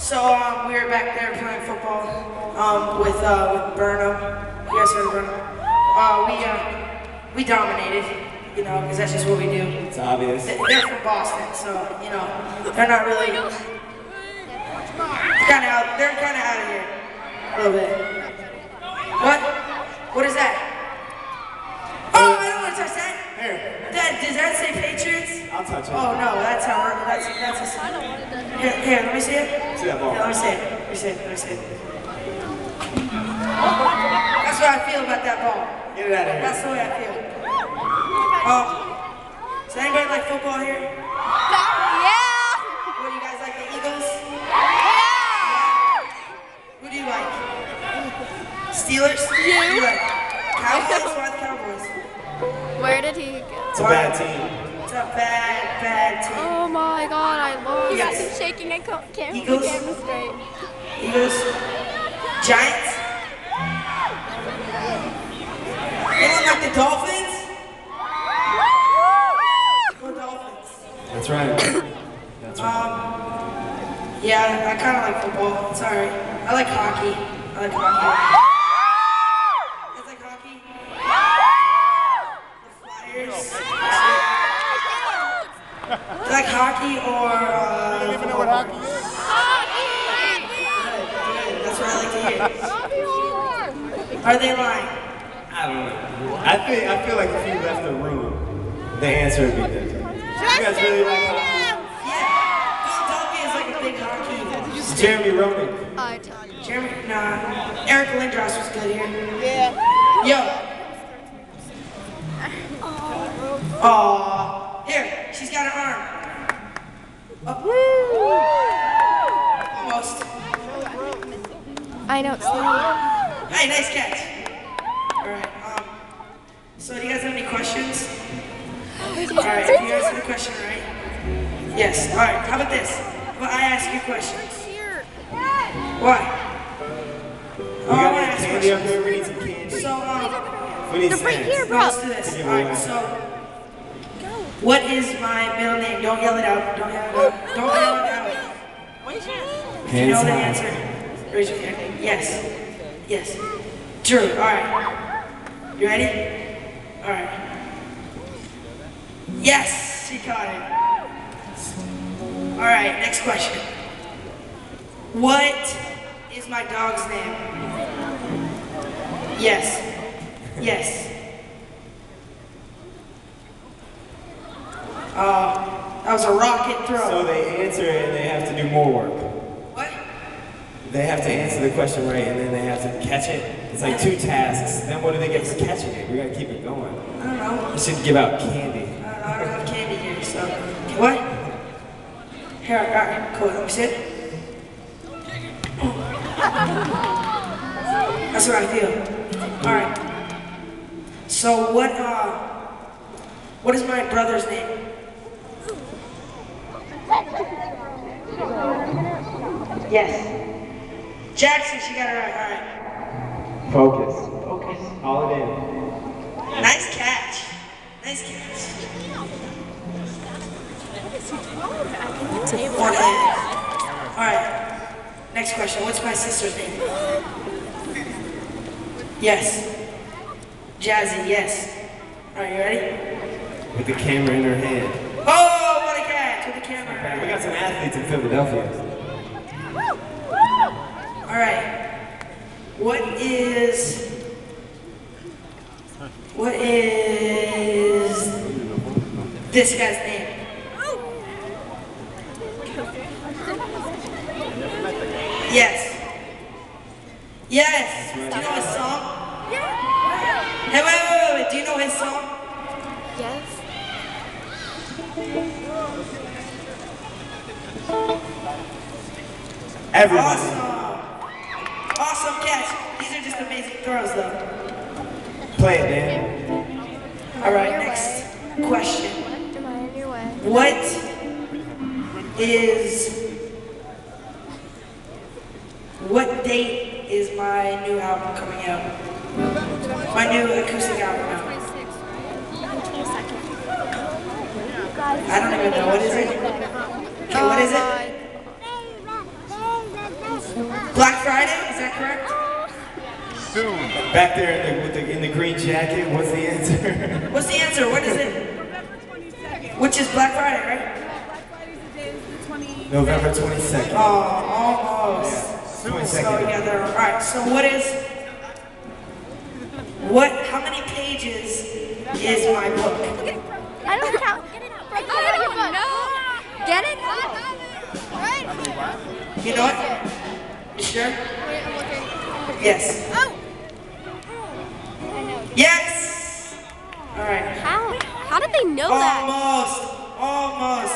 So we were back there playing football with Burnham. You guys heard of Burnham? We dominated, you know, because that's just what we do. It's obvious. They're from Boston, so you know they're not really. They're kind of out of here a little bit. What? What is that? Oh, I don't want to touch that. Here. Does that say Patriots? I'll touch it. Oh no, that's how. That's a. Here, let me see it. See that ball? Here, let me see it. Let me see it. Let me see it. That's what I feel about that ball. Get it out of here. That's the way I feel. Does anybody like football here? Yeah. What, you guys like the Eagles? Yeah. Who do you like? Steelers? Who do you like? Cowboys? Why the Cowboys? Where did he go? It's a bad team. It's a bad team. Oh my God, I love it. Yes. I'm shaking. I can't keep the Eagles? camera straight. Eagles? Giants? Anyone like the Dolphins? Go Dolphins. That's right. That's right. Yeah, I kind of like football. It's alright. I like hockey. I like hockey. You guys like hockey? The Flyers? Do you like hockey or I don't even know what hockey is. Good. That's what I like to hear. Are they lying? I don't know. I feel like if you left the room, the answer would be different. You guys really like hockey? Yeah. Philadelphia is like a big hockey. It's Jeremy Roenick. Jeremy, nah. Eric Lindros was good here. Yeah. Yo. Aww. Here, she's got her arm. Up. Almost. I know. Hey, nice catch. Alright, so do you guys have any questions? Alright, you guys have a question, right? Yes. Alright, how about this? Well, I ask you questions. Why? We I want to got ask candy up questions. here. We need some candy. So, We need They're right snacks. here, bro. let's do this. Alright, so, what is my middle name? Don't yell it out. Don't yell it out. Don't yell it out. If you know the answer, raise your hand. Yes. Yes. Drew. Alright. You ready? Alright. Yes! She caught it. Alright, next question. What is my dog's name? Yes. Yes. That was a rocket throw. So they answer it and they have to do more work. What? They have to answer the question right and then they have to catch it. It's like 2 tasks. Then what do they get for catching it? We gotta keep it going. I don't know. We should give out candy. I don't have candy here, so. What? Here, alright, cool. Let me sit. That's what I feel. Alright. So what is my brother's name? Yes. Jackson, she got it right. Alright. Focus. Focus. Call it in. Nice catch. Nice catch. One in. Alright. Next question. What's my sister's name? Yes. Jazzy, yes. Alright, you ready? With the camera in her hand. Oh, what a catch! With the camera. We got some athletes in Philadelphia. Alright. What is this guy's name? Yes. Yes. Do you know his song? Hey, wait. Do you know his song? Yes. Everybody. Awesome catch. These are just amazing throws, though. Play it, Dan. All right, next question. Am I in your way? What date is my new album coming out? My new acoustic album out. 26th, right? 22nd. I don't even know. What is it? Okay, what is it? Black Friday, is that correct? Soon. Back there in the green jacket, what's the answer? What's the answer? What is it? Which is Black Friday, right? November 22nd. Oh, almost. Yeah. So 22nd. together. All right. So how many pages is my book? I don't count. Right there, your book. No. Get it? Right. You know it? You sure? Wait, I'm looking. Yes. Oh. Yes. All right. How did they know that? Almost.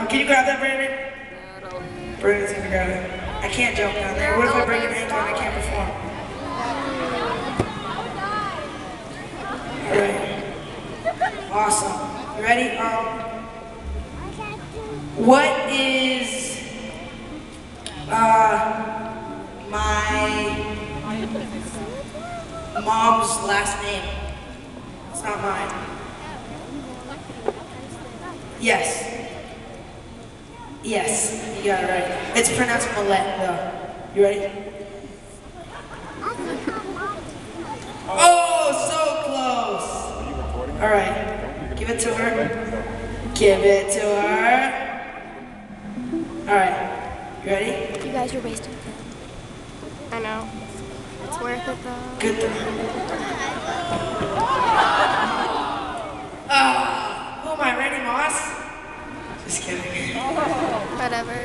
Can you grab that, Brandon? Brandon's gonna grab it. I can't jump down there. What if I break an ankle and I can't perform? All right. Awesome. You ready? What is my mom's last name? It's not mine. Yes. Yes, you got it right. It's pronounced Millette, though. You ready? Oh, so close. All right. Give it to her. Give it to her. All right. You ready? You guys are wasting time. I know. It's worth it though. Good. Who am I, Randy Moss? Just kidding. Whatever.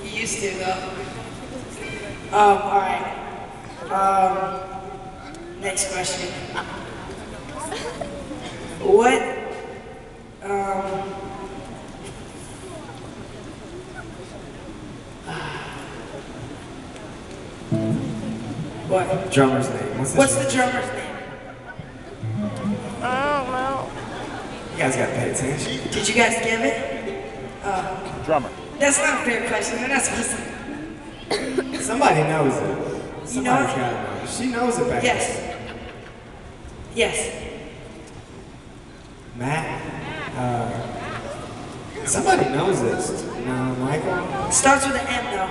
You used to, though. Alright. Next question. What, what? Drummer's name. What's the drummer's name? I don't know. You guys gotta pay attention. Did you guys give it? Drummer. That's not a fair question. They're not supposed to. Somebody knows it. You know Somebody's it? gotta know it. She knows it back Yes. Yes. Matt? Somebody knows this. No, Michael? Starts with an M, though.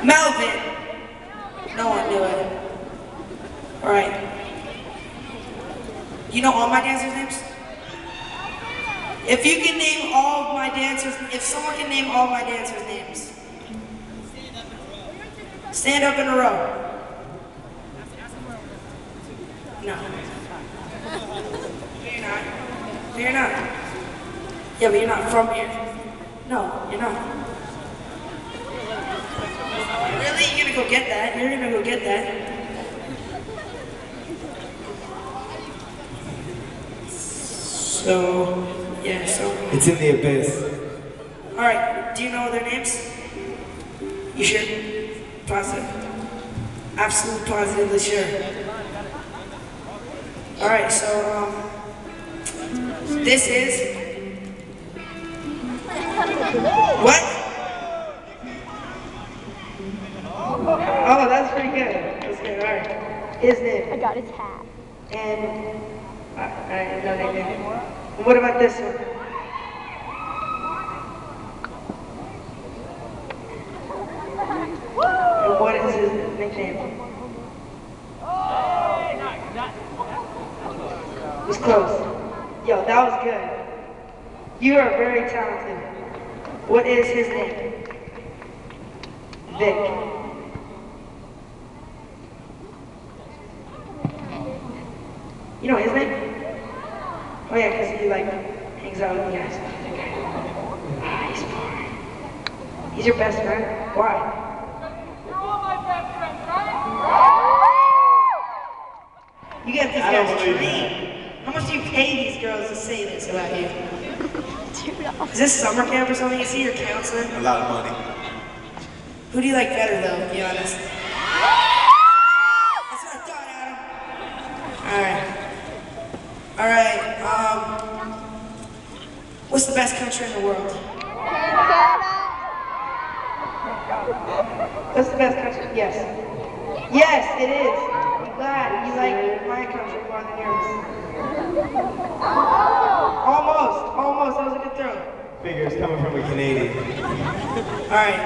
Melvin. No one knew it. All right. You know all my dancers' names? If you can name all of my dancers, if someone can name all my dancers' names. Stand up in a row. No. You're not. You're not. Yeah, but you're not from here. No, you're not. Really? You're gonna go get that? You're gonna go get that? So, yeah, so. It's in the abyss. Alright, do you know their names? You sure? Positive? Absolutely positively sure. Alright, so, this is... What? Oh, that's pretty good. That's good, alright. His name. I got his hat. And... I know they did. What about this one? And what is his nickname? It was close. Yo, that was good. You are very talented. What is his name? Vic. You know his name? Oh yeah, because he like hangs out with you guys. Ah, he's boring. He's your best friend? Why? You're all my best friends, right? You got this I don't guy's believe dream. How much do you pay these girls to say this about you? $2. Is this summer camp or something? Is he your counselor? A lot of money. Who do you like better though, to be honest? That's what I thought, Adam. Alright, what's the best country in the world? What's the best country? Yes. Yes, it is. I'm glad you like my country more than yours. Almost. That was a good Figures coming from a Canadian. Alright.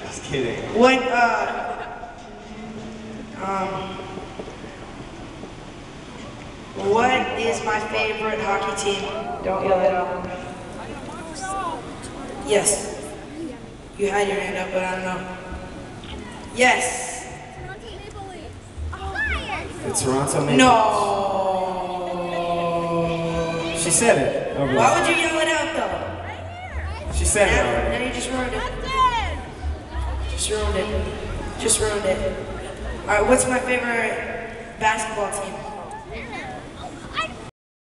Just kidding. What is my favorite hockey team? Don't yell it out. Yes. You had your hand up, but I don't know. Yes. The Toronto Maple Leafs. No. She said it. Over Why there. would you yell it out though? She said it already. Now you just ruined it. Just ruined it. Just ruined it. Alright, what's my favorite basketball team?